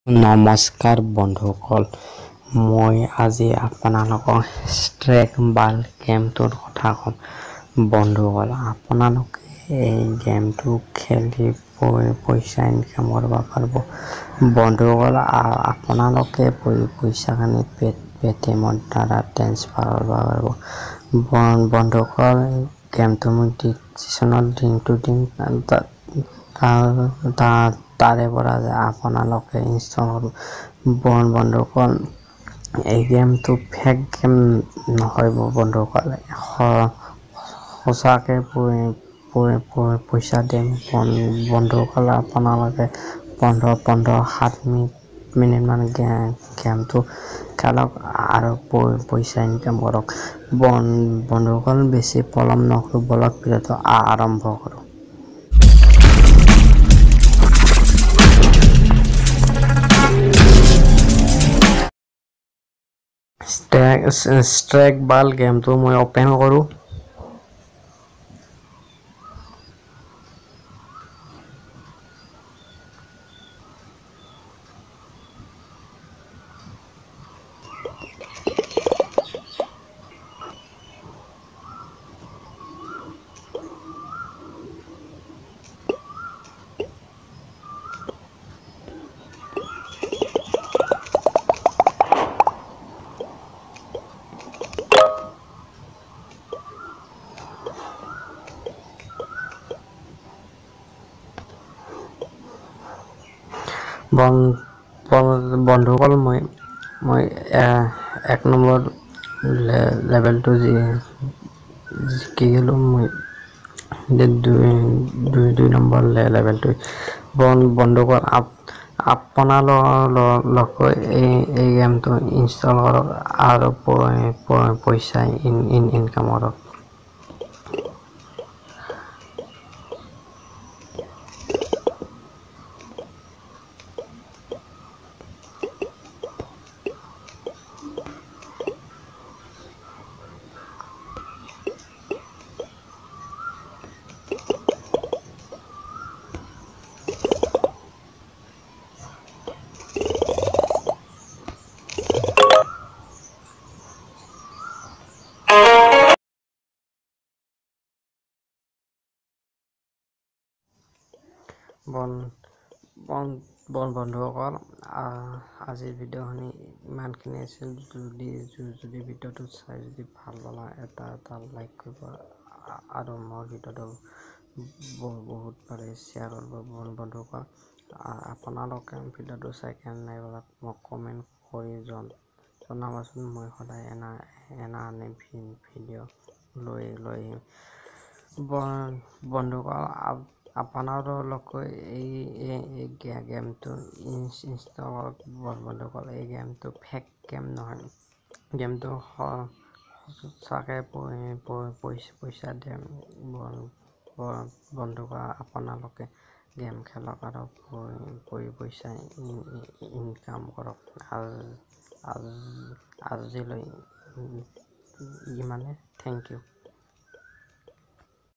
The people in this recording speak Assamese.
নমস্কাৰ বন্ধুসকল, মই আজি আপোনালোকক ষ্ট্ৰেক বাল গেমটোৰ কথা ক'ম। বন্ধুসকল, আপোনালোকে এই গেমটো খেলি পইচা ইনকাম কৰিব পাৰিব। বন্ধুসকল, আপোনালোকে পইচাখিনি পেটিএমৰ দ্বাৰা ট্ৰেন্সফাৰ কৰিব পাৰিব। বন্ধুসকল, গেমটো মই ডিছক্ৰিপশ্যনত লিংকটো দিম, তাৰে পৰা আপোনালোকে ইনষ্টল কৰিব। বন্ধুসকল, এই গেমটো ফেক গেম নহয় বন্ধুসকল, সঁচাকে পইচা দিম। বন্ধুসকল, আপোনালোকে 7 মিনিটমান গেমটো খেলক আৰু পইচা ইনকাম কৰক। বন্ধুসকল, বেছি পলম নকৰোঁ, বলক ভিডিঅ'টো আৰম্ভ কৰোঁ। ষ্ট্ৰেক বাল গেমটো মই অপেন কৰোঁ। বন্ধুসকল, মই 1 নম্বৰ লেভেলটো জিকি গ'লোঁ। মই 2 নম্বৰ লেভেলটো। বন্ধুসকল, আপোনালোকে এই গেমটো ইনষ্টল কৰক আৰু পইচা ইনকাম কৰক। বন্ধুসকল, আজিৰ ভিডিঅ'খিনি ইমানখিনি আছিল। যদি ভিডিঅ'টো চাই যদি ভাল পালা, এটা লাইক কৰিব আৰু মোৰ ভিডিঅ'টো বহুত পাৰে শ্বেয়াৰ কৰিব। বন্ধুসকল, আপোনালোকে ভিডিঅ'টো চাই কেনে মোক কমেণ্ট কৰি জনাবচোন। মই সদায় এনা ভিডিঅ' লৈ আহিম। বন্ধুসকল, আপোনালোকে এই গেমটো ইনষ্টল কৰক। বন্ধুসকল, এই গেমটো ফেক গেম নহয়, গেমটো সঁচাকে পইচা দিম। বন্ধুসকল, আপোনালোকে গেম খেলক আৰু পইচা ইনকাম কৰক। আজিলৈ ইমানে। Thank U.